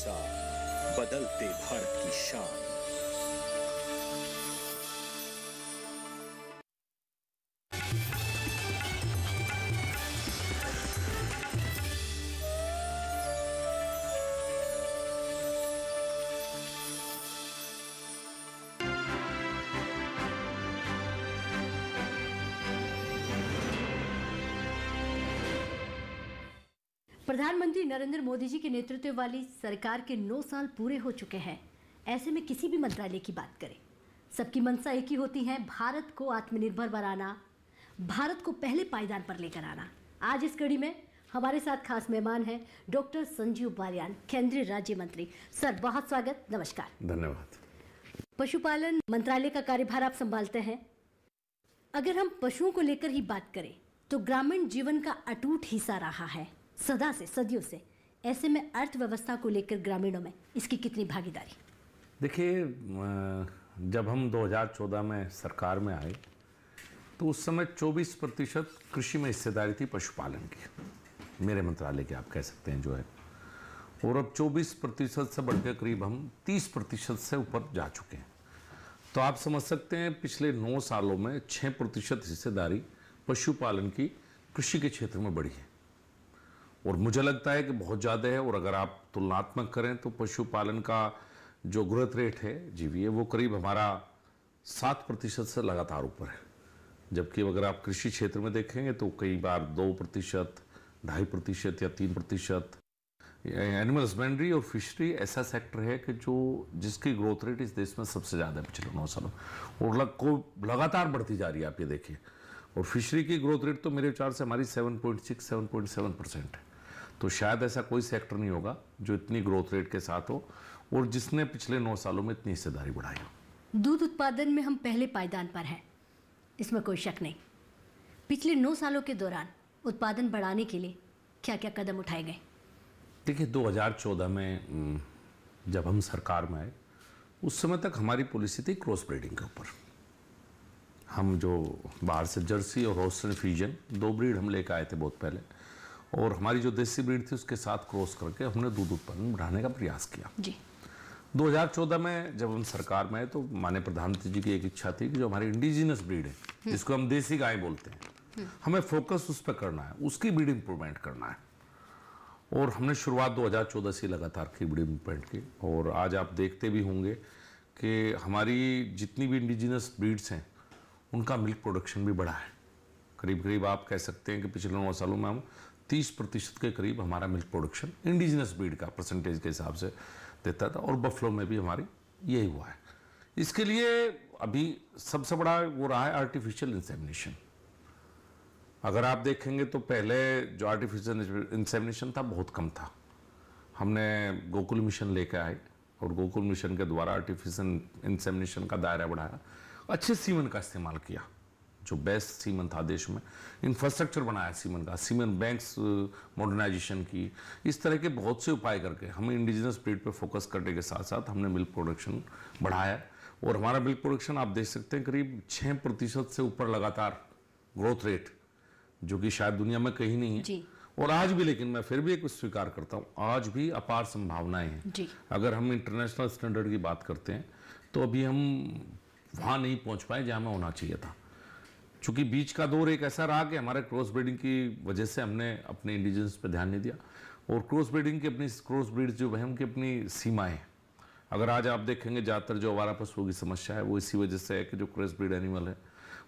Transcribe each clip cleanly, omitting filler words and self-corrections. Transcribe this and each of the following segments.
साथ बदलते भारत की शान। प्रधानमंत्री नरेंद्र मोदी जी के नेतृत्व वाली सरकार के 9 साल पूरे हो चुके हैं। ऐसे में किसी भी मंत्रालय की बात करें, सबकी मंशा एक ही होती है, भारत को आत्मनिर्भर बनाना, भारत को पहले पायदान पर लेकर आना। आज इस कड़ी में हमारे साथ खास मेहमान हैं डॉक्टर संजीव बालियान, केंद्रीय राज्य मंत्री। सर, बहुत स्वागत, नमस्कार। धन्यवाद। पशुपालन मंत्रालय का कार्यभार आप संभालते हैं। अगर हम पशुओं को लेकर ही बात करें तो ग्रामीण जीवन का अटूट हिस्सा रहा है सदा से, सदियों से। ऐसे में अर्थव्यवस्था को लेकर ग्रामीणों में इसकी कितनी भागीदारी? देखिए, जब हम 2014 में सरकार में आए तो उस समय 24% कृषि में हिस्सेदारी थी पशुपालन की, मेरे मंत्रालय के आप कह सकते हैं जो है। और अब 24% से बढ़कर करीब हम 30% से ऊपर जा चुके हैं। तो आप समझ सकते हैं पिछले 9 सालों में 6% हिस्सेदारी पशुपालन की कृषि के क्षेत्र में बढ़ी है। और मुझे लगता है कि बहुत ज़्यादा है। और अगर आप तुलनात्मक करें तो पशुपालन का जो ग्रोथ रेट है जीवीए, वो करीब हमारा 7% से लगातार ऊपर है। जबकि अगर आप कृषि क्षेत्र में देखेंगे तो कई बार 2%, 2.5% या 3%। एनिमल हस्बेंड्री और फिशरी ऐसा सेक्टर है कि जिसकी ग्रोथ रेट इस देश में सबसे ज़्यादा है पिछले 9 सालों और लगातार बढ़ती जा रही है। आप ये देखिए, और फिशरी की ग्रोथ रेट तो मेरे विचार से हमारी 7.6-7.7% है। तो शायद ऐसा कोई सेक्टर नहीं होगा जो इतनी ग्रोथ रेट के साथ हो और जिसने पिछले 9 सालों में इतनी हिस्सेदारी बढ़ाई हो। दूध उत्पादन में हम पहले पायदान पर हैं, इसमें कोई शक नहीं। पिछले 9 सालों के दौरान उत्पादन बढ़ाने के लिए क्या क्या कदम उठाए गए? देखिए, 2014 में जब हम सरकार में आए उस समय तक हमारी पॉलिसी थी क्रॉस ब्रीडिंग के ऊपर। हम जो बाहर से जर्सी और होस्टन फ्यूजन 2 ब्रीड हम लेकर आए थे बहुत पहले, और हमारी जो देसी ब्रीड थी उसके साथ क्रॉस करके हमने दूध उत्पादन बढ़ाने का प्रयास किया जी। 2014 में जब हम सरकार में आए तो माननीय प्रधानमंत्री जी की एक इच्छा थी कि जो हमारी इंडिजिनस ब्रीड है, जिसको हम देसी गाय बोलते हैं, हमें फोकस उस पर करना है, उसकी ब्रीड इंप्रूवमेंट करना है। और हमने शुरुआत 2014 से लगातार की ब्रीड इंप्रूवमेंट की। और आज आप देखते भी होंगे कि हमारी जितनी भी इंडिजिनस ब्रीड्स हैं उनका मिल्क प्रोडक्शन भी बढ़ा है। करीब करीब आप कह सकते हैं कि पिछले 9 सालों में हम 30% के करीब हमारा मिल्क प्रोडक्शन इंडिजिनस ब्रीड का परसेंटेज के हिसाब से देता था। और बफलो में भी हमारी यही हुआ है। इसके लिए अभी सबसे बड़ा वो रहा है आर्टिफिशियल इंसेमिनेशन। अगर आप देखेंगे तो पहले जो आर्टिफिशियल इंसेमिनेशन था बहुत कम था। हमने गोकुल मिशन लेकर आए और गोकुल मिशन के द्वारा आर्टिफिशियल इंसेमिनेशन का दायरा बढ़ाया, अच्छे सीमन का इस्तेमाल किया, जो बेस्ट सीमन था देश में, इंफ्रास्ट्रक्चर बनाया सीमन का, सीमन बैंक्स मॉडर्नाइजेशन की। इस तरह के बहुत से उपाय करके हमें इंडिजिनस ब्रीड पर फोकस करने के साथ साथ हमने मिल्क प्रोडक्शन बढ़ाया। और हमारा मिल्क प्रोडक्शन आप देख सकते हैं करीब 6% से ऊपर लगातार ग्रोथ रेट, जो कि शायद दुनिया में कहीं नहीं है जी। और आज भी, लेकिन मैं फिर भी एक स्वीकार करता हूँ, आज भी अपार संभावनाएं हैं जी। अगर हम इंटरनेशनल स्टैंडर्ड की बात करते हैं तो अभी हम वहाँ नहीं पहुँच पाए जहाँ हमें होना चाहिए था। चूँकि बीच का दौर एक ऐसा रहा कि हमारे क्रॉस ब्रीडिंग की वजह से हमने अपने इंडिजिनस पे ध्यान नहीं दिया। और क्रॉस ब्रीडिंग की अपनी क्रॉस ब्रीड जो है उनकी अपनी सीमाएँ। अगर आज आप देखेंगे ज़्यादातर जो आवारा पशुओं की समस्या है वो इसी वजह से है कि जो क्रॉस ब्रीड एनिमल है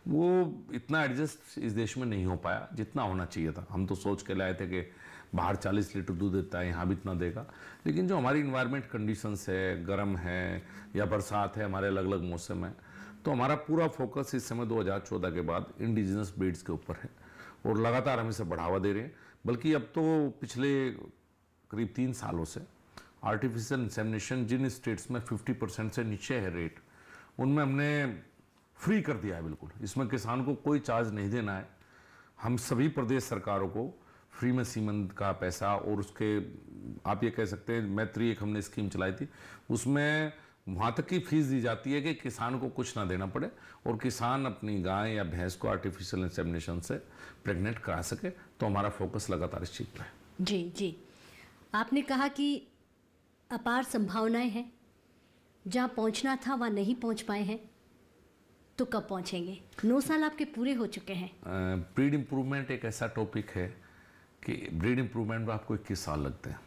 वो इतना एडजस्ट इस देश में नहीं हो पाया जितना होना चाहिए था। हम तो सोच के लाए थे कि बाहर 40 लीटर दूध देता है, यहाँ भी इतना देगा। लेकिन जो हमारी इन्वायरमेंट कंडीशंस है, गर्म है या बरसात है, हमारे अलग अलग मौसम है, तो हमारा पूरा फोकस इस समय 2014 के बाद इंडिजिनस ब्रीड्स के ऊपर है और लगातार हम इसे बढ़ावा दे रहे हैं। बल्कि अब तो पिछले करीब 3 सालों से आर्टिफिशियल इंसेमिनेशन जिन स्टेट्स में 50% से नीचे है रेट, उनमें हमने फ्री कर दिया है बिल्कुल। इसमें किसान को कोई चार्ज नहीं देना है। हम सभी प्रदेश सरकारों को फ्री में सीमन का पैसा और उसके आप ये कह सकते हैं मैत्री एक हमने स्कीम चलाई थी, उसमें वहाँ तक की फीस दी जाती है कि किसान को कुछ ना देना पड़े और किसान अपनी गाय या भैंस को आर्टिफिशियल इंसेमिनेशन से प्रेग्नेंट करा सके। तो हमारा फोकस लगातार इस चीज़ पर है। जी जी, आपने कहा कि अपार संभावनाएं हैं, जहां पहुंचना था वहां नहीं पहुंच पाए हैं, तो कब पहुंचेंगे? 9 साल आपके पूरे हो चुके हैं। ब्रीड इम्प्रूवमेंट एक ऐसा टॉपिक है कि ब्रीड इम्प्रूवमेंट में आपको 21 साल लगते हैं।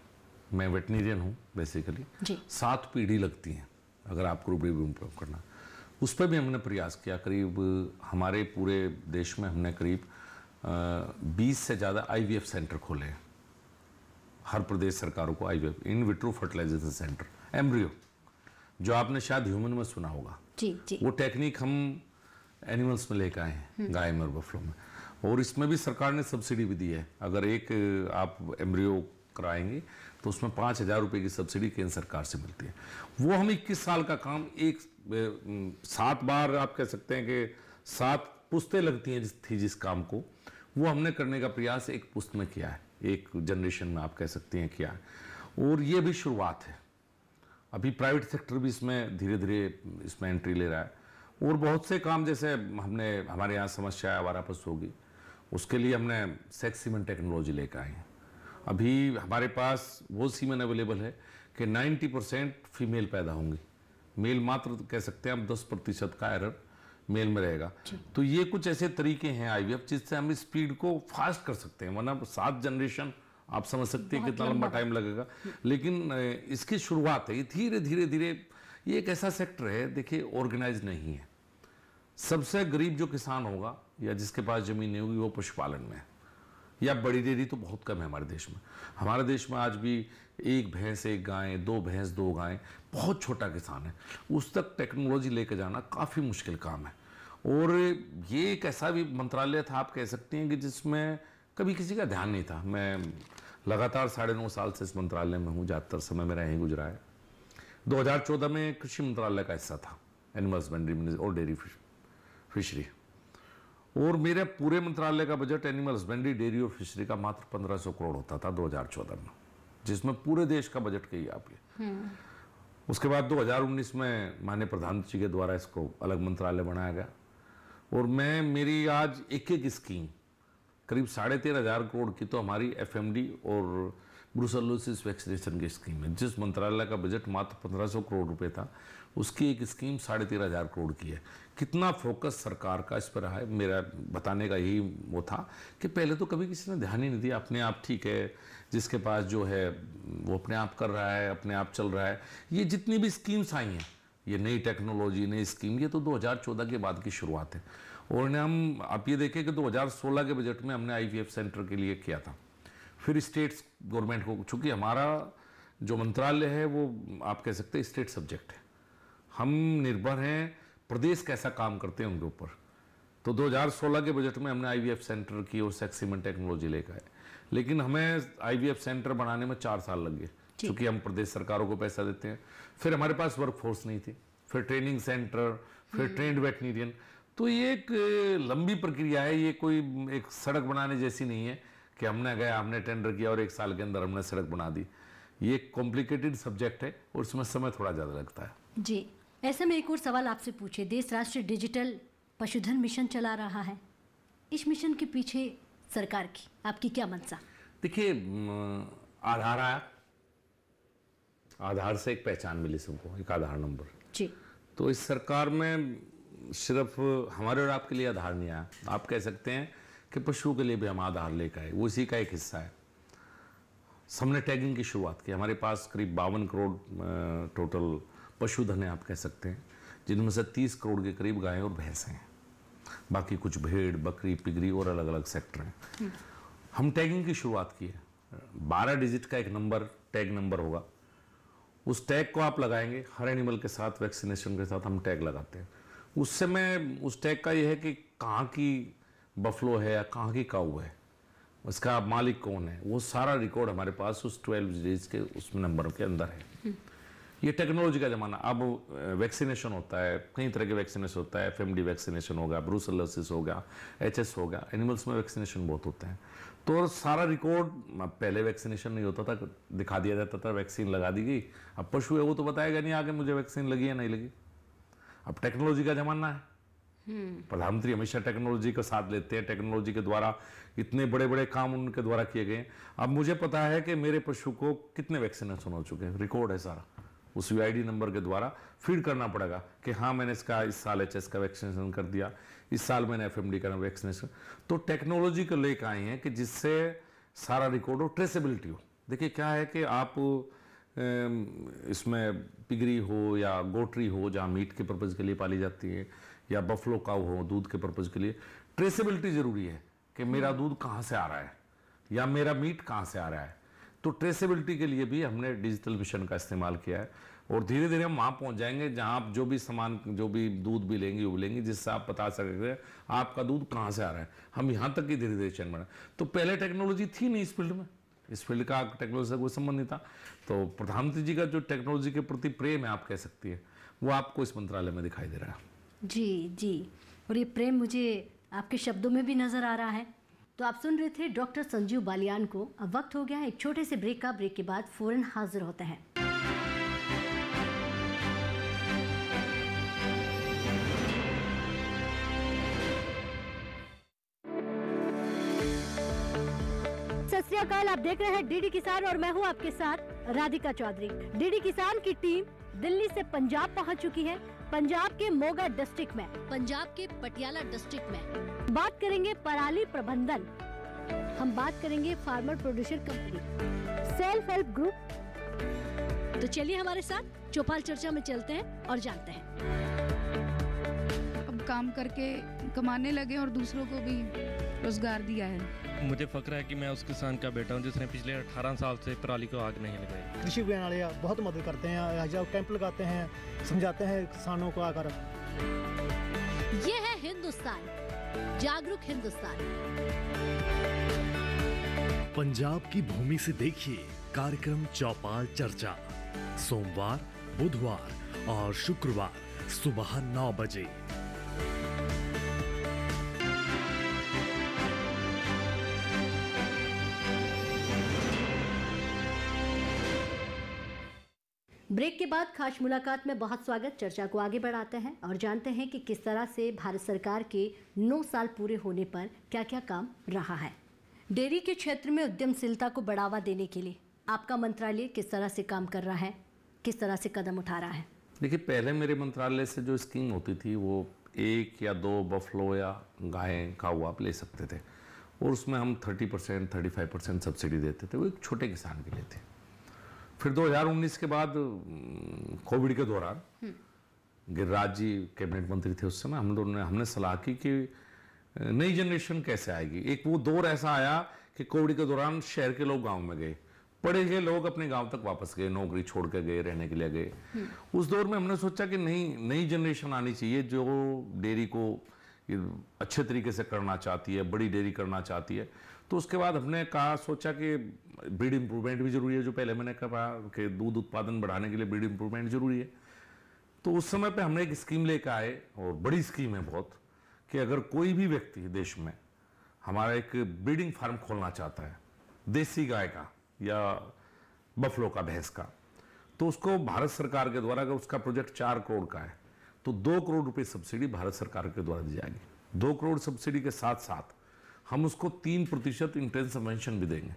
मैं वेटनेरियन हूँ बेसिकली। जी। 7 पीढ़ी लगती हैं अगर आपको ब्रीड इम्प्रूव करना। उस पर भी हमने प्रयास किया। करीब हमारे पूरे देश में हमने करीब 20 से ज़्यादा IVF सेंटर खोले हैं। हर प्रदेश सरकारों को IVF, in vitro fertilisation centre, embryo, जो आपने शायद ह्यूमन में सुना होगा। जी जी। वो टेक्निक हम एनिमल्स में लेकर आए हैं, गाय में और बफलो में। और इसमें भी सरकार ने सब्सिडी भी दी है। अगर एक आप एम्ब्रियो कराएंगे तो उसमें 5,000 रुपये की सब्सिडी केंद्र सरकार से मिलती है। वो हम 21 साल का काम 7 बार आप कह सकते हैं कि 7 पुश्तें लगती हैं जिस काम को, वो हमने करने का प्रयास एक पुश्त में किया है, एक जनरेशन में आप कह सकते हैं किया है। और ये भी शुरुआत है। अभी प्राइवेट सेक्टर भी इसमें धीरे धीरे इसमें एंट्री ले रहा है। और बहुत से काम, जैसे हमारे यहाँ समस्या है आवारा पशुओं की, उसके लिए हमने सेक्स सीमेन टेक्नोलॉजी लेकर आए हैं। अभी हमारे पास वो सीमेन अवेलेबल है कि 90% फीमेल पैदा होंगी, मेल मात्र कह सकते हैं हम 10% का एरर मेल में रहेगा। तो ये कुछ ऐसे तरीके हैं IVF जिससे हम स्पीड को फास्ट कर सकते हैं। वरना 7 जनरेशन आप समझ सकते हैं कितना लंबा टाइम लगेगा। लेकिन इसकी शुरुआत है, ये धीरे धीरे धीरे। ये एक ऐसा सेक्टर है, देखिए, ऑर्गेनाइज नहीं है। सबसे गरीब जो किसान होगा या जिसके पास जमीन नहीं होगी वो पशुपालन में है, या बड़ी डेयरी तो बहुत कम है हमारे देश में। हमारे देश में आज भी 1 भैंस 1 गाय, 2 भैंस 2 गाय, बहुत छोटा किसान है। उस तक टेक्नोलॉजी लेकर जाना काफ़ी मुश्किल काम है। और ये एक ऐसा भी मंत्रालय था, आप कह सकते हैं, कि जिसमें कभी किसी का ध्यान नहीं था। मैं लगातार 9.5 साल से इस मंत्रालय में हूँ, ज़्यादातर समय मेरा यहीं गुजरा है। 2014 में कृषि मंत्रालय का हिस्सा था, एनिमल हस्बेंड्री और डेयरी फिशरी। और मेरे पूरे मंत्रालय का बजट एनिमल हस्बेंड्री, डेयरी और फिशरी का मात्र 1500 करोड़ होता था 2014 में, जिसमें पूरे देश का बजट कही आप ये। उसके बाद 2019 में माननीय प्रधानमंत्री के द्वारा इसको अलग मंत्रालय बनाया गया। और मेरी आज एक स्कीम करीब 13,500 करोड़ की तो हमारी FMD और ब्रूसेलोसिस वैक्सीनेशन की स्कीम है। जिस मंत्रालय का बजट मात्र 1500 करोड़ रुपए था, उसकी एक स्कीम 13,500 करोड़ की है। कितना फोकस सरकार का इस पर रहा है, मेरा बताने का यही वो था कि पहले तो कभी किसी ने ध्यान ही नहीं दिया। अपने आप ठीक है, जिसके पास जो है वो अपने आप कर रहा है, अपने आप चल रहा है। ये जितनी भी स्कीम्स आई हैं, ये नई टेक्नोलॉजी, नई स्कीम, ये तो 2014 के बाद की शुरुआत है। और हम आप ये देखें कि 2016 के बजट में हमने IVF सेंटर के लिए किया था। फिर स्टेट्स गवर्नमेंट को, चूँकि हमारा जो मंत्रालय है वो आप कह सकते हैं स्टेट सब्जेक्ट है, हम निर्भर हैं प्रदेश कैसा काम करते हैं उनके ऊपर। तो 2016 के बजट में हमने IVF सेंटर की और सेक्स सीमेन टेक्नोलॉजी लेकर आए। लेकिन हमें IVF सेंटर बनाने में 4 साल लग गए, क्योंकि हम प्रदेश सरकारों को पैसा देते हैं। फिर हमारे पास वर्क फोर्स नहीं थी, फिर ट्रेनिंग सेंटर, फिर ट्रेंड वेटनेरियन। तो ये एक लंबी प्रक्रिया है। ये कोई एक सड़क बनाने जैसी नहीं है कि हमने गया, हमने टेंडर किया और 1 साल के अंदर हमने सड़क बना दी। ये एक कॉम्प्लिकेटेड सब्जेक्ट है और इसमें समय थोड़ा ज़्यादा लगता है। जी, ऐसे में एक और सवाल आपसे पूछे। देश राष्ट्रीय डिजिटल पशुधन मिशन चला रहा है, इस मिशन के पीछे सरकार की आपकी क्या मंशा? देखिए, आधार आया, आधार से एक पहचान मिली सबको, एक आधार नंबर। जी। तो इस सरकार में सिर्फ हमारे और आपके लिए आधार नहीं आया, आप कह सकते हैं कि पशुओं के लिए भी हम आधार लेकर आए, वो इसी का एक हिस्सा है। हमने टैगिंग की शुरुआत की। हमारे पास करीब 52 करोड़ टोटल पशुधन है, आप कह सकते हैं, जिनमें से 30 करोड़ के करीब गायें और भैंस हैं। बाकी कुछ भेड़, बकरी, पिगरी और अलग अलग सेक्टर हैं। हम टैगिंग की शुरुआत की है। 12 डिजिट का एक नंबर, टैग नंबर होगा। उस टैग को आप लगाएंगे, हर एनिमल के साथ, वैक्सीनेशन के साथ हम टैग लगाते हैं। उस समय उस टैग का ये है कि कहाँ की बफलो है या कहाँ की काऊ है, उसका मालिक कौन है, वो सारा रिकॉर्ड हमारे पास उस 12 डिजिट के उस नंबर के अंदर है। ये टेक्नोलॉजी का ज़माना। अब वैक्सीनेशन होता है, कई तरह के वैक्सीनेशन होता है। FMD वैक्सीनेशन हो गया, ब्रूसेलोसिस हो गया, HS हो गया, एनिमल्स में वैक्सीनेशन बहुत होते हैं। तो सारा रिकॉर्ड, पहले वैक्सीनेशन नहीं होता था, दिखा दिया जाता था, वैक्सीन लगा दी गई। अब पशु है वो तो बताएगा नहीं आगे मुझे वैक्सीन लगी या नहीं लगी। अब टेक्नोलॉजी का ज़माना है, प्रधानमंत्री हमेशा टेक्नोलॉजी का साथ लेते हैं, टेक्नोलॉजी के द्वारा इतने बड़े बड़े काम उनके द्वारा किए गए। अब मुझे पता है कि मेरे पशु को कितने वैक्सीनेशन हो चुके हैं, रिकॉर्ड है सारा। उस यूआईडी नंबर के द्वारा फीड करना पड़ेगा कि हाँ मैंने इसका इस साल एचएस का वैक्सीनेशन कर दिया, इस साल मैंने एफएमडी का वैक्सीनेशन। तो टेक्नोलॉजी को लेकर आए हैं कि जिससे सारा रिकॉर्ड हो, ट्रेसेबिलिटी हो। देखिए क्या है कि आप इसमें पिगरी हो या गोटरी हो जहाँ मीट के पर्पज़ के लिए पाली जाती है, या बफलो काऊ हो दूध के पर्पज़ के लिए, ट्रेसेबिलिटी ज़रूरी है कि मेरा दूध कहाँ से आ रहा है या मेरा मीट कहाँ से आ रहा है। तो ट्रेसेबिलिटी के लिए भी हमने डिजिटल मिशन का इस्तेमाल किया है, और धीरे धीरे हम वहाँ पहुँच जाएंगे जहाँ आप जो भी सामान, जो भी दूध भी लेंगे वो लेंगे, जिससे आप बता सकेंगे आपका दूध कहाँ से आ रहा है। हम यहाँ तक की धीरे धीरे चैन बना। तो पहले टेक्नोलॉजी थी नहीं इस फील्ड में, इस फील्ड का टेक्नोलॉजी से कोई संबंध नहीं था। तो प्रधानमंत्री जी का जो टेक्नोलॉजी के प्रति प्रेम है, आप कह सकती है, वो आपको इस मंत्रालय में दिखाई दे रहा है। जी, और ये प्रेम मुझे आपके शब्दों में भी नजर आ रहा है। तो आप सुन रहे थे डॉक्टर संजीव बालियान को। अब वक्त हो गया है एक छोटे से ब्रेक का। ब्रेक के बाद फौरन हाजिर होते हैं। सत श्री अकाल, आप देख रहे हैं डीडी किसान और मैं हूं आपके साथ राधिका चौधरी। डीडी किसान की टीम दिल्ली से पंजाब पहुंच चुकी है। पंजाब के मोगा डिस्ट्रिक्ट में, पंजाब के पटियाला डिस्ट्रिक्ट में बात करेंगे पराली प्रबंधन। हम बात करेंगे farmer producer company, self help group. तो चलिए हमारे साथ चौपाल चर्चा में चलते हैं और जानते हैं। अब काम करके कमाने लगे और दूसरों को भी रोजगार दिया है। मुझे फख्र है कि मैं उस किसान का बेटा हूं जिसने पिछले 18 साल से पराली को आग नहीं लगाई। कृषि विज्ञान वाले बहुत मदद करते हैं, जब कैंप लगाते हैं, समझाते हैं किसानों को आकर। ये है हिंदुस्तान, जागरूक हिंदुस्तान। पंजाब की भूमि से देखिए कार्यक्रम चौपाल चर्चा, सोमवार, बुधवार और शुक्रवार सुबह 9 बजे। ब्रेक के बाद खास मुलाकात में बहुत स्वागत। चर्चा को आगे बढ़ाते हैं और जानते हैं कि किस तरह से भारत सरकार के 9 साल पूरे होने पर क्या क्या काम रहा है। डेयरी के क्षेत्र में उद्यमशीलता को बढ़ावा देने के लिए आपका मंत्रालय किस तरह से काम कर रहा है, किस तरह से कदम उठा रहा है? देखिए, पहले मेरे मंत्रालय से जो स्कीम होती थी वो 1 या 2 बफलो या गायें काऊ आप ले सकते थे, और उसमें हम 30%, 35% सब्सिडी देते थे। वो एक छोटे किसान के लिए थे। फिर 2019 के बाद कोविड के दौरान गिरिराज जी कैबिनेट मंत्री थे उस समय, हमने सलाह की कि नई जनरेशन कैसे आएगी। एक वो दौर ऐसा आया कि कोविड के दौरान शहर के लोग गांव में गए, पढ़े लिखे लोग अपने गांव तक वापस गए, नौकरी छोड़ के गए, रहने के लिए गए। उस दौर में हमने सोचा कि नई जनरेशन आनी चाहिए जो डेयरी को अच्छे तरीके से करना चाहती है, बड़ी डेयरी करना चाहती है। तो उसके बाद हमने सोचा कि ब्रीड इम्प्रूवमेंट भी जरूरी है, जो पहले मैंने कहा कि दूध उत्पादन बढ़ाने के लिए ब्रीड इम्प्रूवमेंट जरूरी है। तो उस समय पे हमने एक स्कीम लेकर आए, और बड़ी स्कीम है बहुत, कि अगर कोई भी व्यक्ति देश में हमारा एक ब्रीडिंग फार्म खोलना चाहता है, देसी गाय का या बफलो का, भैंस का, तो उसको भारत सरकार के द्वारा, अगर उसका प्रोजेक्ट 4 करोड़ का है तो 2 करोड़ रुपए सब्सिडी भारत सरकार के द्वारा दी जाएगी। 2 करोड़ सब्सिडी के साथ साथ हम उसको 3% इंटेंस सबवेंशन भी देंगे।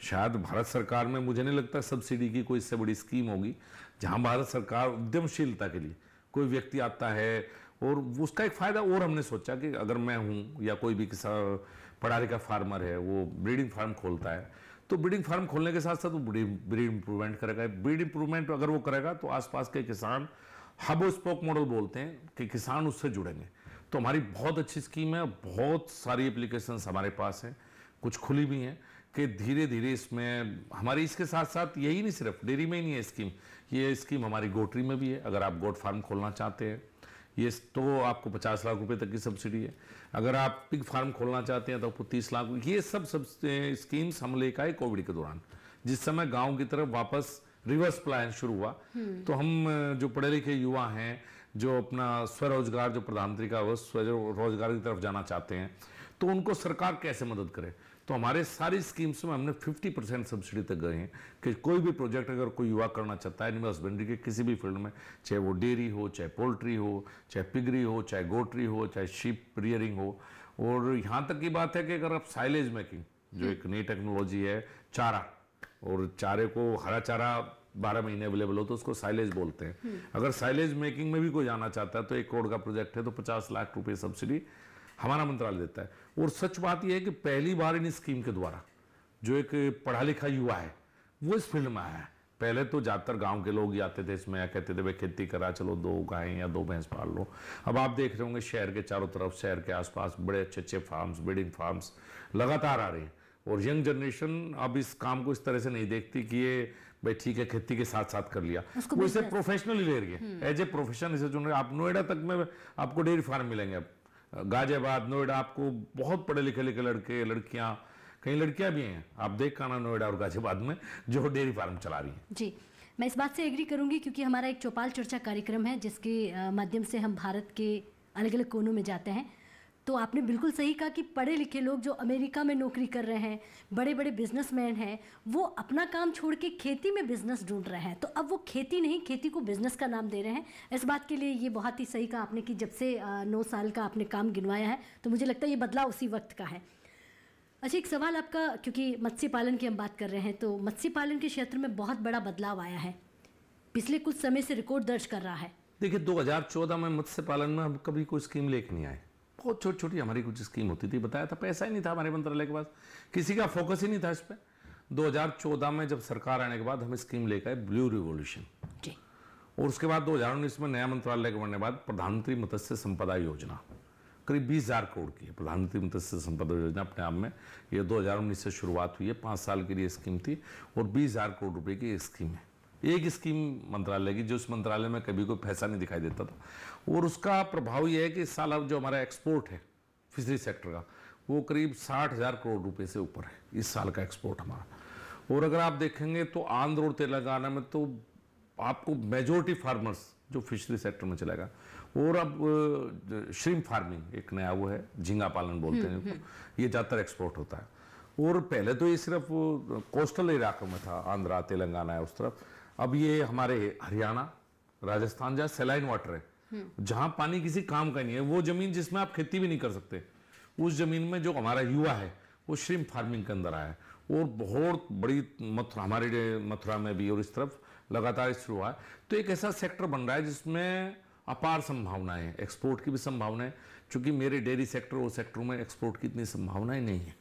शायद भारत सरकार में, मुझे नहीं लगता सब्सिडी की कोई इससे बड़ी स्कीम होगी जहां भारत सरकार उद्यमशीलता के लिए कोई व्यक्ति आता है, और उसका एक फायदा और हमने सोचा कि अगर मैं हूं या कोई भी किसान पढ़ा लिखा फार्मर है, वो ब्रीडिंग फार्म खोलता है, तो ब्रीडिंग फार्म खोलने के साथ साथ वो ब्रीड इम्प्रूवमेंट करेगा। ब्रीड इम्प्रूवमेंट अगर वो करेगा तो आसपास के किसान, हब स्पोक मॉडल बोलते हैं कि किसान उससे जुड़ेंगे। तो हमारी बहुत अच्छी स्कीम है, बहुत सारी एप्लीकेशंस हमारे पास हैं, कुछ खुली भी हैं, कि धीरे धीरे इसमें हमारी, इसके साथ साथ यही नहीं, सिर्फ डेयरी में ही नहीं है स्कीम, ये स्कीम हमारी गोटरी में भी है। अगर आप गोट फार्म खोलना चाहते हैं, ये तो आपको 50 लाख रुपए तक की सब्सिडी है। अगर आप पिग फार्म खोलना चाहते हैं तो आपको 30 लाख। ये सब स्कीम्स हम लेकर आए कोविड के दौरान, जिस समय गाँव की तरफ वापस रिवर्स प्लान शुरू हुआ। तो हम जो पढ़े लिखे युवा हैं, जो अपना स्वरोजगार, जो प्रधानमंत्री का स्वरोजगार की तरफ जाना चाहते हैं, तो उनको सरकार कैसे मदद करे। तो हमारे सारी स्कीम्स में हमने 50% सब्सिडी तक गए हैं कि कोई भी प्रोजेक्ट अगर कोई युवा करना चाहता है एनिमल हस्बेंड्री के किसी भी फील्ड में, चाहे वो डेयरी हो, चाहे पोल्ट्री हो, चाहे पिगरी हो, चाहे गोट्री हो, चाहे शीप रियरिंग हो, और यहाँ तक की बात है कि अगर आप साइलेज मेकिंग, जो एक नई टेक्नोलॉजी है, चारा, और चारे को हरा चारा 12 महीने अवेलेबल हो तो उसको साइलेज बोलते हैं। अगर साइलेज मेकिंग में भी कोई जाना चाहता है तो 1 करोड़ का प्रोजेक्ट है तो 50 लाख रुपए सब्सिडी हमारा मंत्रालय देता है। और सच बात यह है कि पहली बार इन स्कीम के द्वारा जो एक पढ़ा लिखा युवा है वो इस फील्ड में आया है। पहले तो ज़्यादातर गांव के लोग ही आते थे इसमें, या कहते थे भाई खेती करा, चलो 2 गायें या 2 भैंस पाल लो। अब आप देख रहे होंगे शहर के चारों तरफ, शहर के आसपास बड़े अच्छे अच्छे फार्म्स, ब्रीडिंग फार्म्स लगातार आ रहे हैं। और यंग जनरेशन अब इस काम को इस तरह से नहीं देखती कि ये भाई ठीक है खेती के साथ साथ कर लिया, वो इसे प्रोफेशनली ले रही है, एज ए प्रोफेशन इसे चुन रहे। आप नोएडा तक में आपको डेयरी फार्म मिलेंगे, अब गाजियाबाद, नोएडा, आपको बहुत पढ़े लिखे लड़के लड़कियां, कई लड़कियां भी हैं, आप देख आना नोएडा और गाजियाबाद में, जो डेयरी फार्म चला रही हैं। जी, मैं इस बात से एग्री करूंगी क्योंकि हमारा एक चौपाल चर्चा कार्यक्रम है जिसके माध्यम से हम भारत के अलग अलग कोनों में जाते हैं। तो आपने बिल्कुल सही कहा कि पढ़े लिखे लोग जो अमेरिका में नौकरी कर रहे हैं, बड़े बड़े बिजनेसमैन हैं, वो अपना काम छोड़ के खेती में बिजनेस ढूंढ रहे हैं। तो अब वो खेती नहीं, खेती को बिजनेस का नाम दे रहे हैं। इस बात के लिए ये बहुत ही सही कहा आपने कि जब से 9 साल का आपने काम गिनवाया है, तो मुझे लगता है ये बदलाव उसी वक्त का है। अच्छा, एक सवाल आपका, क्योंकि मत्स्य पालन की हम बात कर रहे हैं, तो मत्स्य पालन के क्षेत्र में बहुत बड़ा बदलाव आया है, पिछले कुछ समय से रिकॉर्ड दर्ज कर रहा है। देखिए 2014 में मत्स्य पालन में हम कभी कोई स्कीम लेके नहीं आए, बहुत छोटी छोटी हमारी कुछ स्कीम होती थी, बताया था, पैसा ही नहीं था हमारे मंत्रालय के पास, किसी का फोकस ही नहीं था इस पर। 2014 में जब सरकार आने के बाद हम स्कीम लेकर आए ब्लू रिवॉल्यूशन, और उसके बाद 2019 में नया मंत्रालय के बनने के बाद प्रधानमंत्री मत्स्य संपदा योजना करीब 20,000 करोड़ की है। प्रधानमंत्री मत्स्य संपदा योजना अपने आप में ये 2019 से शुरुआत हुई है, 5 साल के लिए स्कीम थी और 20,000 करोड़ रुपए की एक स्कीम है। एक स्कीम मंत्रालय की, जो उस मंत्रालय में कभी कोई पैसा नहीं दिखाई देता था, और उसका प्रभाव ये है कि इस साल अब जो हमारा एक्सपोर्ट है फिशरी सेक्टर का, वो करीब 60,000 करोड़ रुपए से ऊपर है इस साल का एक्सपोर्ट हमारा। और अगर आप देखेंगे तो आंध्र और तेलंगाना में तो आपको मेजोरिटी फार्मर्स जो फिशरी सेक्टर में चलेगा। और अब श्रिम्प फार्मिंग एक नया वो है, झींगा पालन बोलते हैं, ये ज़्यादातर एक्सपोर्ट होता है। और पहले तो ये सिर्फ कोस्टल इलाकों में था, आंध्रा तेलंगाना है उस तरफ, अब ये हमारे हरियाणा, राजस्थान जहाँ सैलाइन वाटर है, जहाँ पानी किसी काम का नहीं है, वो जमीन जिसमें आप खेती भी नहीं कर सकते, उस जमीन में जो हमारा युवा है वो श्रिम्प फार्मिंग के अंदर आया है। और बहुत बड़ी हमारे मथुरा में भी और इस तरफ लगातार शुरू हुआ है। तो एक ऐसा सेक्टर बन रहा है जिसमें अपार संभावनाएं हैं, एक्सपोर्ट की भी संभावनाएं, चूंकि मेरे डेयरी सेक्टर और सेक्टरों में एक्सपोर्ट की इतनी संभावनाएं नहीं है।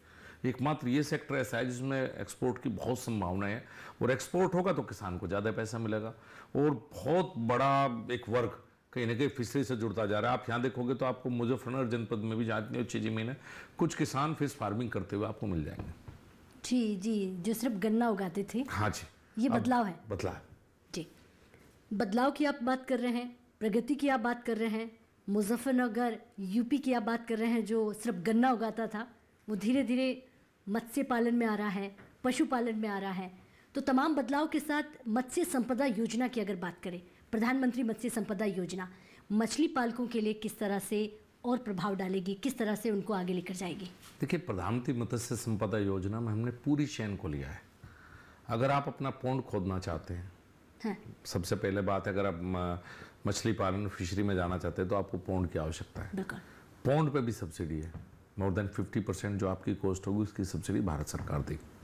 एकमात्र ये सेक्टर ऐसा है जिसमें एक्सपोर्ट की बहुत संभावनाएं है, और एक्सपोर्ट होगा तो किसान को ज़्यादा पैसा मिलेगा। और बहुत बड़ा एक वर्ग कहीं ना कहीं फिशरी से जुड़ता जा रहा है। आप यहाँ देखोगे तो आपको मुजफ्फरनगर जनपद में भी जहाँ इतनी अच्छी जमीन है, कुछ किसान फिश फार्मिंग करते हुए आपको मिल जाएंगे। जी, जो सिर्फ गन्ना उगाते थे। हाँ जी, ये बदलाव है। बदलाव जी, बदलाव की आप बात कर रहे हैं, प्रगति की आप बात कर रहे हैं, मुजफ्फरनगर यूपी की आप बात कर रहे हैं जो सिर्फ गन्ना उगाता था, वो धीरे धीरे मत्स्य पालन में आ रहा है, पशुपालन में आ रहा है। तो तमाम बदलाव के साथ मत्स्य संपदा योजना की अगर बात करें, प्रधानमंत्री मत्स्य संपदा योजना मछली पालकों के लिए किस तरह से और प्रभाव डालेगी, किस तरह से उनको आगे लेकर जाएगी? देखिए, प्रधानमंत्री मत्स्य संपदा योजना में हमने पूरी चेन को लिया है। अगर आप अपना पौंड खोदना चाहते हैं, हाँ। सबसे पहले बात है, अगर आप मछली पालन फिशरी में जाना चाहते हैं तो आपको पौंड की आवश्यकता है। पौंड पे भी सब्सिडी है, मोर देन 50% जो आपकी कॉस्ट होगी उसकी सब्सिडी भारत सरकार देगी।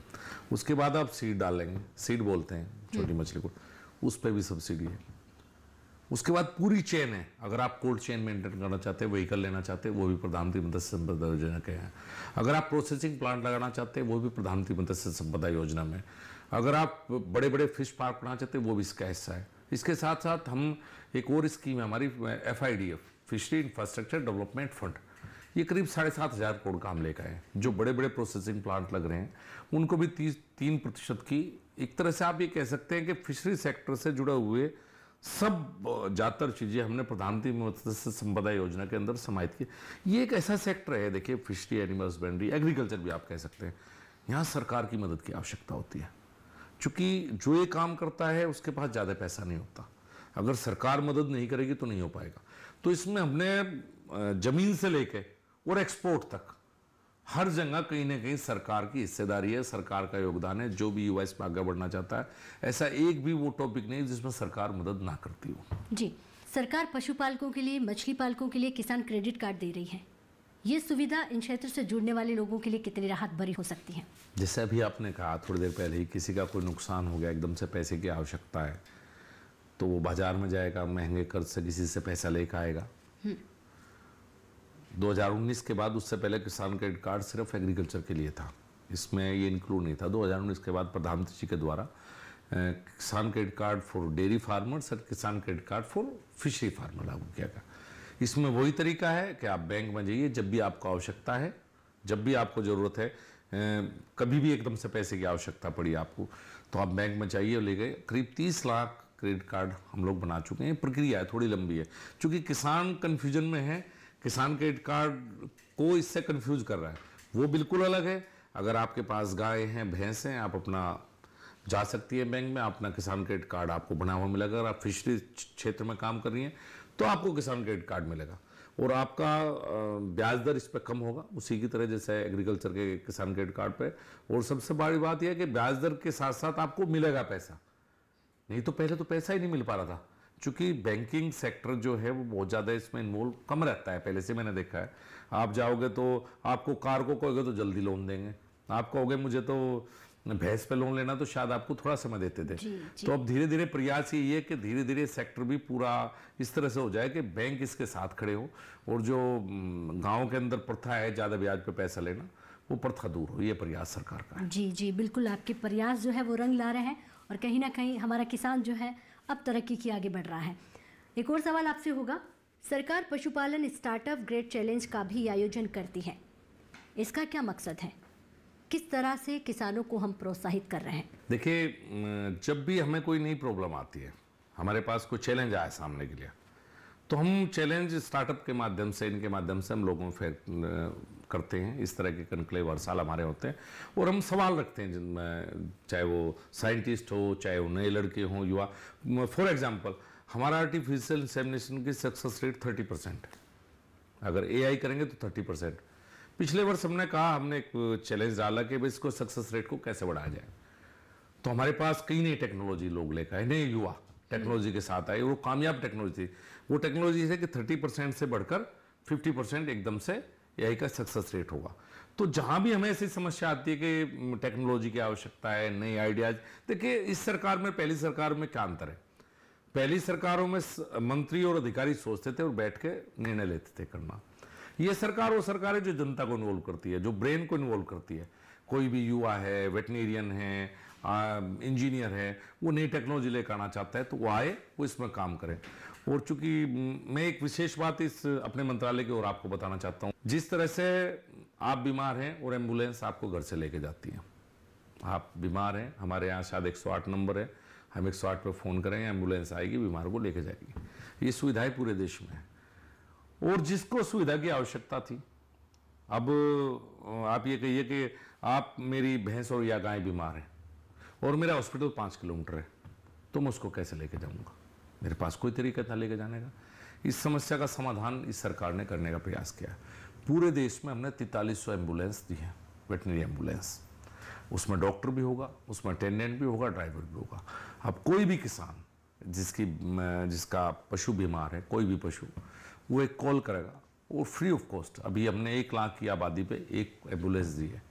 उसके बाद आप सीड डालेंगे, सीड बोलते हैं छोटी मछली को, उस पर भी सब्सिडी है। उसके बाद पूरी चेन है, अगर आप कोल्ड चेन मेंटेन करना चाहते हैं, व्हीकल लेना चाहते हैं, वो भी प्रधानमंत्री मत्स्य संपदा योजना के हैं। अगर आप प्रोसेसिंग प्लांट लगाना चाहते हैं, वो भी प्रधानमंत्री मत्स्य संपदा योजना में। अगर आप बड़े बड़े फिश पार्क बनाना चाहते हैं, वो भी इसका हिस्सा है। इसके साथ साथ हम एक और स्कीम है हमारी, FIDF, fishery infrastructure development fund, ये करीब 7,500 करोड़ का हम लेकर आए। जो बड़े बड़े प्रोसेसिंग प्लांट लग रहे हैं उनको भी 3% की, एक तरह से आप ये कह सकते हैं कि फिशरी सेक्टर से जुड़े हुए सब ज़्यादातर चीज़ें हमने प्रधानमंत्री मत्स्य संपदा योजना के अंदर समाहित की। ये एक ऐसा सेक्टर है, देखिए फिशरी, एनिमल हस्बेंड्री, एग्रीकल्चर भी आप कह सकते हैं, यहाँ सरकार की मदद की आवश्यकता होती है, क्योंकि जो ये काम करता है उसके पास ज़्यादा पैसा नहीं होता। अगर सरकार मदद नहीं करेगी तो नहीं हो पाएगा। तो इसमें हमने ज़मीन से लेके और एक्सपोर्ट तक हर जगह कहीं ना कहीं सरकार की हिस्सेदारी है, सरकार का योगदान है। जो भी युवा इसमें आगे बढ़ना चाहता है, ऐसा एक भी वो टॉपिक नहीं जिसमें सरकार मदद ना करती हो। जी, सरकार पशुपालकों के लिए, मछली पालकों के लिए किसान क्रेडिट कार्ड दे रही है। ये सुविधा इन क्षेत्र से जुड़ने वाले लोगों के लिए कितनी राहत भरी हो सकती है? जैसे अभी आपने कहा थोड़ी देर पहले ही, किसी का कोई नुकसान हो गया, एकदम से पैसे की आवश्यकता है, तो वो बाजार में जाएगा, महंगे कर्ज से किसी से पैसा लेकर आएगा। 2019 के बाद, उससे पहले किसान क्रेडिट कार्ड सिर्फ एग्रीकल्चर के लिए था, इसमें ये इंक्लूड नहीं था। 2019 के बाद प्रधानमंत्री जी के द्वारा किसान credit card for dairy farmers और किसान credit card for fishery farmer लागू किया गया। इसमें वही तरीका है कि आप बैंक में जाइए, जब भी आपको आवश्यकता है, जब भी आपको ज़रूरत है, कभी भी एकदम से पैसे की आवश्यकता पड़ी आपको, तो आप बैंक में जाइए और ले गए। करीब 30 लाख क्रेडिट कार्ड हम लोग बना चुके हैं। प्रक्रिया है, थोड़ी लंबी है, क्योंकि किसान कन्फ्यूजन में है। किसान क्रेडिट कार्ड को इससे कन्फ्यूज कर रहा है, वो बिल्कुल अलग है। अगर आपके पास गाय हैं, भैंस हैं, आप अपना जा सकती है बैंक में, अपना किसान क्रेडिट कार्ड आपको बना हुआ मिलेगा। अगर आप फिशरी क्षेत्र में काम कर रही हैं तो आपको किसान क्रेडिट कार्ड मिलेगा, और आपका ब्याज दर इस पर कम होगा, उसी की तरह जैसे एग्रीकल्चर के किसान क्रेडिट कार्ड पे। और सबसे बड़ी बात यह है कि ब्याज दर के साथ साथ आपको मिलेगा पैसा, नहीं तो पहले तो पैसा ही नहीं मिल पा रहा था, क्योंकि बैंकिंग सेक्टर जो है वो बहुत ज़्यादा इसमें इन्वॉल्व कम रहता है। पहले से मैंने देखा है, आप जाओगे तो आपको कार को कहोगे तो जल्दी लोन देंगे, आप कहोगे मुझे तो भैंस पे लोन लेना, तो शायद आपको थोड़ा समय देते थे। तो अब धीरे धीरे प्रयास ये है कि धीरे धीरे सेक्टर भी पूरा इस तरह से हो जाए कि बैंक इसके साथ खड़े हो, और जो गाँव के अंदर प्रथा है ज़्यादा ब्याज पे पैसा लेना, वो प्रथा दूर हो। ये प्रयास सरकार का है। जी जी, बिल्कुल आपके प्रयास जो है वो रंग ला रहे हैं, और कहीं ना कहीं हमारा किसान जो है अब तरक्की की आगे बढ़ रहा है। एक और सवाल आपसे होगा, सरकार पशुपालन स्टार्टअप ग्रेट चैलेंज का भी आयोजन करती है, इसका क्या मकसद है? किस तरह से किसानों को हम प्रोत्साहित कर रहे हैं? देखिए, जब भी हमें कोई नई प्रॉब्लम आती है, हमारे पास कोई चैलेंज आया सामने के लिए, तो हम चैलेंज स्टार्टअप के माध्यम से, इनके माध्यम से हम लोगों में करते हैं। इस तरह के कनक्लेव हर साल हमारे होते हैं, और हम सवाल रखते हैं जिनमें, चाहे वो साइंटिस्ट हो, चाहे वो नए लड़के हों, युवा। फॉर एग्जांपल, हमारा आर्टिफिशियल इंसेमिनेशन की सक्सेस रेट 30% है, अगर AI करेंगे तो 30%। पिछले वर्ष हमने कहा, हमने एक चैलेंज डाला कि भाई इसको सक्सेस रेट को कैसे बढ़ाया जाए, तो हमारे पास कई नई टेक्नोलॉजी लोग लेकर आए, नए युवा टेक्नोलॉजी के साथ आए, वो कामयाब टेक्नोलॉजी थी। वो टेक्नोलॉजी है कि 30% से बढ़कर 50% एकदम से AI का सक्सेस रेट होगा। तो जहां भी हमें ऐसी समस्या आती है कि टेक्नोलॉजी की आवश्यकता है, नए आइडियाज, देखिए इस सरकार में, पहली सरकार में क्या अंतर है? पहली सरकारों में मंत्री और अधिकारी सोचते थे और बैठ के निर्णय लेते थे करना। ये सरकार वो सरकार है जो जनता को इन्वॉल्व करती है, जो ब्रेन को इन्वॉल्व करती है। कोई भी युवा है, वेटनेरियन है, इंजीनियर है, वो नई टेक्नोलॉजी लेकर आना चाहता है, तो वो आए, वो इसमें काम करें। और चूंकि मैं एक विशेष बात इस अपने मंत्रालय की ओर आपको बताना चाहता हूँ, जिस तरह से आप बीमार हैं और एम्बुलेंस आपको घर से लेके जाती है, आप बीमार हैं, हमारे यहाँ शायद 108 नंबर है, हम 108 पे फ़ोन करेंगे, एम्बुलेंस आएगी, बीमार को लेके जाएगी। ये सुविधाएं पूरे देश में है, और जिसको सुविधा की आवश्यकता थी, अब आप ये कहिए कि आप, मेरी भैंस और या गाय बीमार है और मेरा हॉस्पिटल 5 किलोमीटर है, तो मैं उसको कैसे लेके जाऊंगा? मेरे पास कोई तरीका था लेके जाने का। इस समस्या का समाधान इस सरकार ने करने का प्रयास किया है। पूरे देश में हमने 4300 एम्बुलेंस दी है, वेटनरी एम्बुलेंस। उसमें डॉक्टर भी होगा, उसमें अटेंडेंट भी होगा, ड्राइवर भी होगा। अब कोई भी किसान जिसका पशु बीमार है, कोई भी पशु, वो एक कॉल करेगा और फ्री ऑफ कॉस्ट। अभी हमने 1 लाख की आबादी पे एक एम्बुलेंस दी है।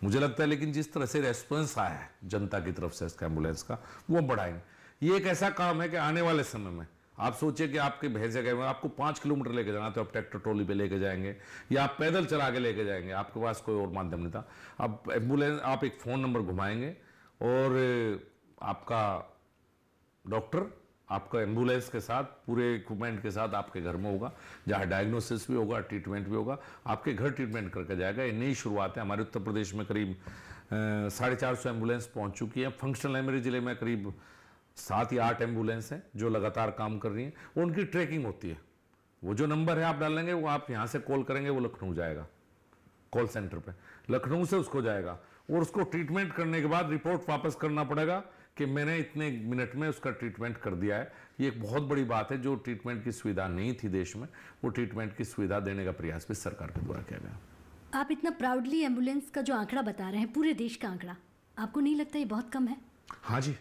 मुझे लगता है, लेकिन जिस तरह से रेस्पॉन्स आया है जनता की तरफ से इसका एम्बुलेंस का, वो बढ़ाएंगे। ये एक ऐसा काम है कि आने वाले समय में आप सोचिए कि आपके भैंसे गए, आपको 5 किलोमीटर लेके जाना, तो आप ट्रैक्टर ट्रॉली पे लेके जाएंगे या आप पैदल चला के लेके जाएंगे, आपके पास कोई और माध्यम नहीं था। अब एम्बुलेंस, आप एक फ़ोन नंबर घुमाएंगे और आपका डॉक्टर आपका एम्बुलेंस के साथ, पूरे इक्विपमेंट के साथ आपके घर में होगा, जहाँ डायग्नोसिस भी होगा, ट्रीटमेंट भी होगा, आपके घर ट्रीटमेंट करके जाएगा। ये नई शुरुआत है। हमारे उत्तर प्रदेश में करीब 450 एम्बुलेंस पहुँच चुकी है। फंक्शनल है, मेरे जिले में करीब 7 या 8 एम्बुलेंस हैं जो लगातार काम कर रही हैं। उनकी ट्रैकिंग होती है। वो जो नंबर है आप डालेंगे, वो आप यहाँ से कॉल करेंगे, वो लखनऊ जाएगा, कॉल सेंटर पे, लखनऊ से उसको जाएगा, और उसको ट्रीटमेंट करने के बाद रिपोर्ट वापस करना पड़ेगा कि मैंने इतने मिनट में उसका ट्रीटमेंट कर दिया है। ये एक बहुत बड़ी बात है। जो ट्रीटमेंट की सुविधा नहीं थी देश में, वो ट्रीटमेंट की सुविधा देने का प्रयास भी सरकार के द्वारा किया गया। आप इतना प्राउडली एम्बुलेंस का जो आंकड़ा बता रहे हैं, पूरे देश का आंकड़ा, आपको नहीं लगता ये बहुत कम है? हाँ जी, तो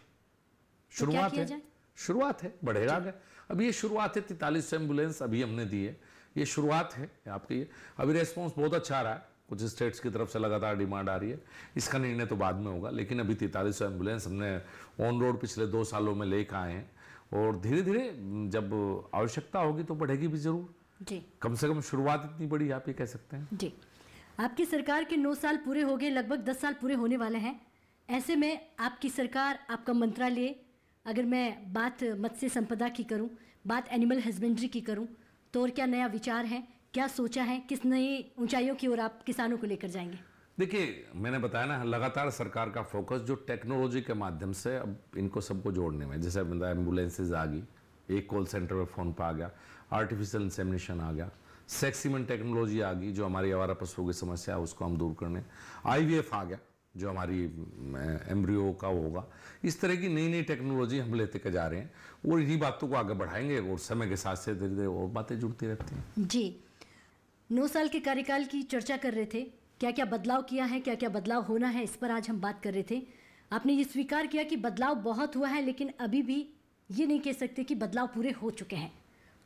शुरुआत क्या है, किया जाए? शुरुआत है, बढ़ेगा आगे। अभी ये शुरुआत है, 43 एम्बुलेंस अभी हमने दी है, ये शुरुआत है आपकी। ये अभी रेस्पॉन्स बहुत अच्छा आ रहा है, कुछ स्टेट्स की तरफ से लगातार डिमांड आ रही है, इसका निर्णय तो बाद में होगा। लेकिन अभी 43 एम्बुलेंस हमने ऑन रोड पिछले 2 सालों में लेकर आए हैं, और धीरे धीरे जब आवश्यकता होगी तो बढ़ेगी भी जरूर जी। कम से कम शुरुआत इतनी बड़ी आप ये कह सकते हैं। जी, आपकी सरकार के 9 साल पूरे हो गए, लगभग 10 साल पूरे होने वाले हैं। ऐसे में आपकी सरकार, आपका मंत्रालय, अगर मैं बात मत्स्य संपदा की करूं, बात एनिमल हस्बेंड्री की करूं, तो और क्या नया विचार है, क्या सोचा है, किस नई ऊंचाइयों की ओर आप किसानों को लेकर जाएंगे? देखिए, मैंने बताया ना, लगातार सरकार का फोकस जो टेक्नोलॉजी के माध्यम से अब इनको सबको जोड़ने में, जैसे एम्बुलेंसेज आ गई, एक कॉल सेंटर पे फ़ोन पे आ गया, आर्टिफिशियल इंसेमिनेशन आ गया, सेक्सीमेंट टेक्नोलॉजी आ गई जो हमारी आवारा पशुओं की समस्या है उसको हम दूर करने, IVF आ गया जो हमारी एम्ब्रियो का होगा। इस तरह की नई नई टेक्नोलॉजी हम लेते के जा रहे हैं, और इन्हीं बातों को आगे बढ़ाएंगे, और समय के साथ से धीरे धीरे और बातें जुड़ती रहती हैं। जी, 9 साल के कार्यकाल की चर्चा कर रहे थे, क्या क्या बदलाव किया है, क्या क्या बदलाव होना है, इस पर आज हम बात कर रहे थे। आपने ये स्वीकार किया कि बदलाव बहुत हुआ है, लेकिन अभी भी ये नहीं कह सकते कि बदलाव पूरे हो चुके हैं।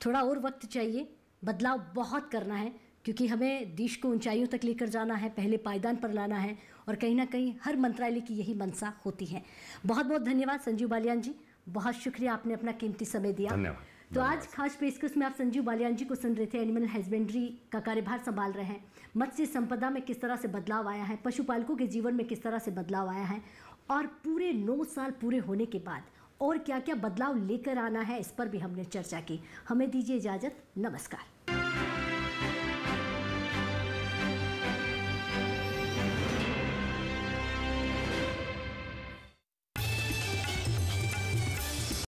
थोड़ा और वक्त चाहिए, बदलाव बहुत करना है, क्योंकि हमें देश को ऊंचाइयों तक लेकर जाना है, पहले पायदान पर लाना है, और कहीं ना कहीं हर मंत्रालय की यही मंशा होती है। बहुत बहुत धन्यवाद संजीव बालियान जी, बहुत शुक्रिया, आपने अपना कीमती समय दिया। धन्यवाद। तो आज खास पेशकश में आप संजीव बालियान जी को सुन रहे थे। एनिमल हस्बेंड्री का कार्यभार संभाल रहे हैं, मत्स्य संपदा में किस तरह से बदलाव आया है, पशुपालकों के जीवन में किस तरह से बदलाव आया है, और पूरे 9 साल पूरे होने के बाद और क्या क्या बदलाव लेकर आना है, इस पर भी हमने चर्चा की। हमें दीजिए इजाज़त, नमस्कार।